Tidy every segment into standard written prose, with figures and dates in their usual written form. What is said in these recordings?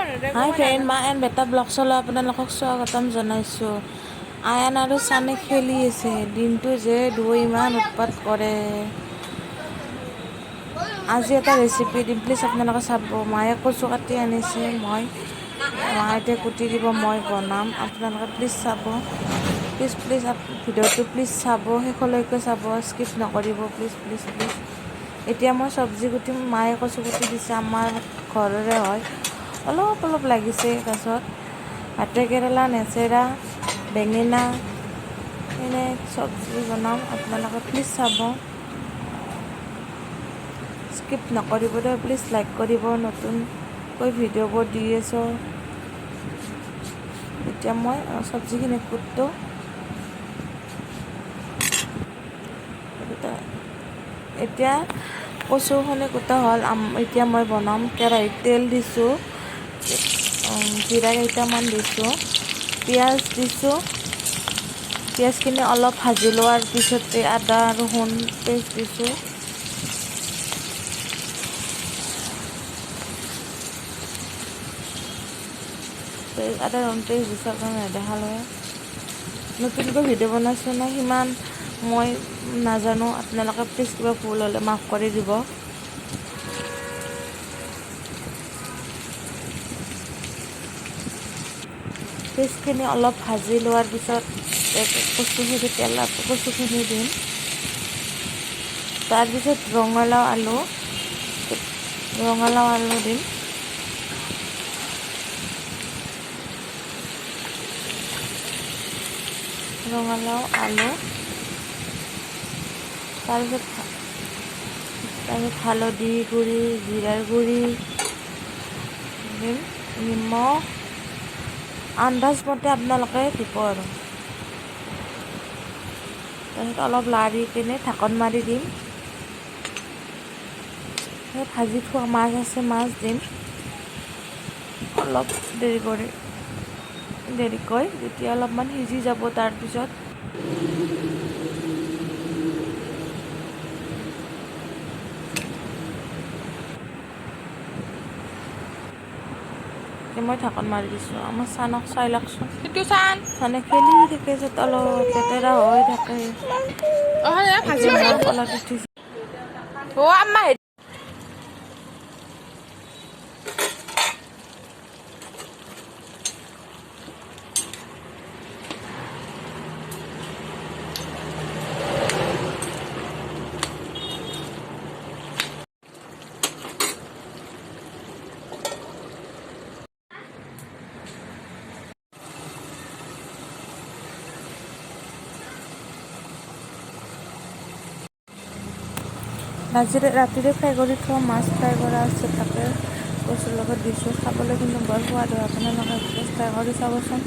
হাই friend, মা and বেটা blog চলাই আপোনালোকক স্বাগতম জনাইছোঁ। আয়ান আৰু চানে খেলি আছে। দিনটো যে দুয়ো ইমান উৎপাত কৰে। আজি এটা ৰেচিপি দিম, প্লিজ আপোনালোকে চাব। মায়ে কচু কাটি আনিছে, মায়ে এতিয়া কুটি দিব, মই বনাম। আপোনালোকে প্লিজ চাব, প্লিজ ভিডিঅ'টো প্লিজ চাব, শেষলৈকে চাব, স্কিপ নকৰিব প্লিজ। এতিয়া মই চব্জি কুটিম, মায়ে কচু কুটি দিছে, আমাৰ ঘৰৰে হয়। অলপ লাগিছে। তাৰপিছত ভাতকেৰেলা, নেচেৰা, বেঙেনা এনে চব্জি বনাম। আপোনালোকে প্লিজ চাব, স্কিপ নকৰিব দেই প্লিজ। লাইক কৰিব, নতুনকৈ ভিডিঅ'বোৰ দি আছোঁ। এতিয়া মই চব্জিখিনি কুটোঁ। এতিয়া কচুখিনি কুটা হ'ল। এতিয়া মই বনাম। কেৰাহীত তেল দিছোঁ, জিৰা কেইটামান দিছোঁ, পিঁয়াজ দিছোঁ। পিঁয়াজখিনি অলপ ভাজি লোৱাৰ পিছতে আদা ৰহুন পেষ্ট দিছোঁ। আদা ৰহুন পেষ্ট দিছোঁ, আপোনালোকে নেদেখালৈ। নতুনকৈ ভিডিঅ' বনাইছোঁ ন, সিমান মই নাজানো। আপোনালোকে প্লিজ কিবা ভুল হ'লে মাফ কৰি দিব। পেষ্টখিনি অলপ ভাজি লোৱাৰ পিছত কচুখিনি দিম। তাৰপিছত ৰঙালাও আলু দিম। ৰঙালাও আলু, তাৰপিছত হালধি গুড়ি, জিৰাৰ গুড়ি দিম, নিমখ আন্দাজমতে আপোনালোকে দিব আৰু। তাৰপিছত অলপ লাৰি কিনে ঢাকন মাৰি দিম। ভাজি থোৱা মাছ আছে, মাছ দিম অলপ দেৰিকৈ যেতিয়া অলপমান সিজি যাব। তাৰপিছত মই ঢাকন মাৰি দিছোঁ। আমাৰ চানক চাই লওকচোন, চানে খেলি থাকে, অলপ লেতেৰা হৈ থাকে। কলত উঠিছে। ৰাতিৰে ফ্ৰাই কৰি থোৱা মাছ ফ্ৰাই কৰা আছে, তাকে কচুৰ লগত দিছোঁ। খাবলৈ কিন্তু বৰ সোৱাদ হয়। আপোনালোকে ট্ৰাই কৰি চাবচোন।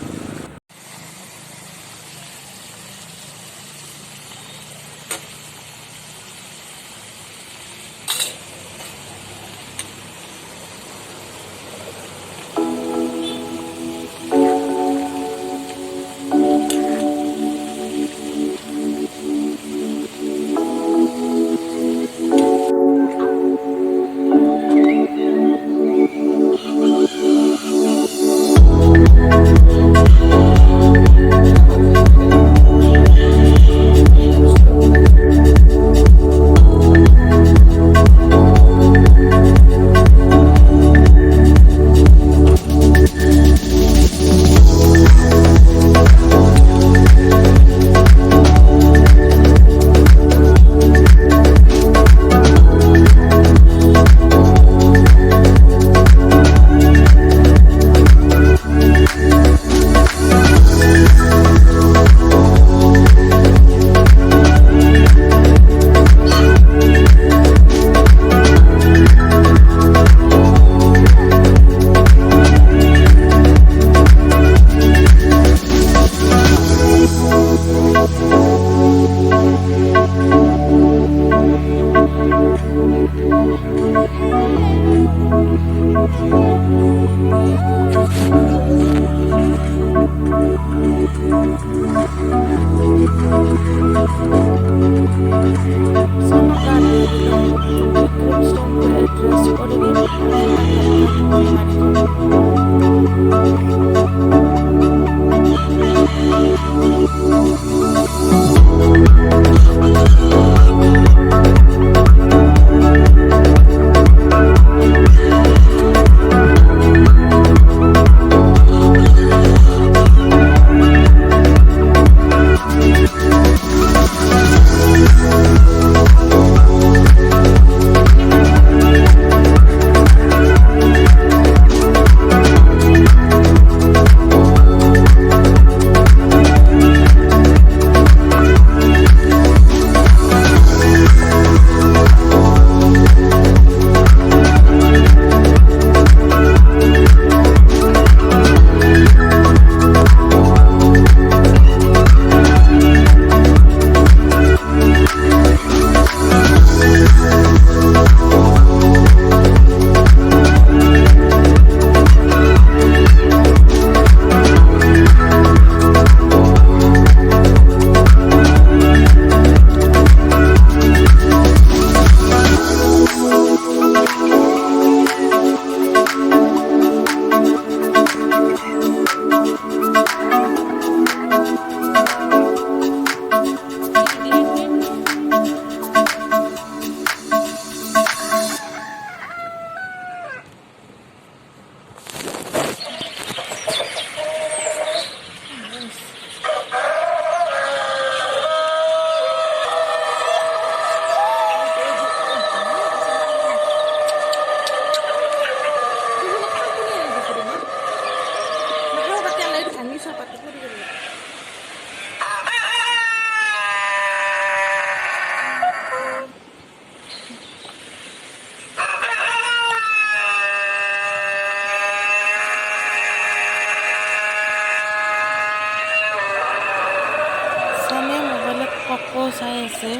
পকো চাই আছে,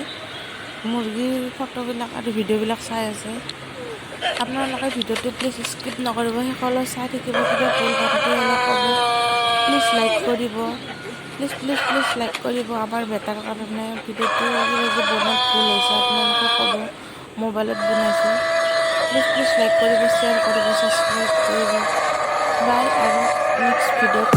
মুৰ্গীৰ ফটোবিলাক আৰু ভিডিঅ'বিলাক চাই আছে। আপোনালোকে ভিডিঅ'টো প্লিজ স্কিপ নকৰিব, শেষলৈ চাই থাকিব। কিবা ভুল কথাটো অলপ ক'ব, প্লিজ লাইক কৰিব, প্লিজ লাইক কৰিব। আমাৰ বেটাৰ কাৰণে ভিডিঅ'টো কিবা যে বনোৱাত ভুল হৈছে আপোনালোকে ক'ব, মোবাইলত বনাইছোঁ। প্লিজ লাইক কৰিব, শ্বেয়াৰ কৰিব, ছাবস্ক্ৰাইব কৰিব। বাই, আৰু নেক্সট ভিডিঅ'ত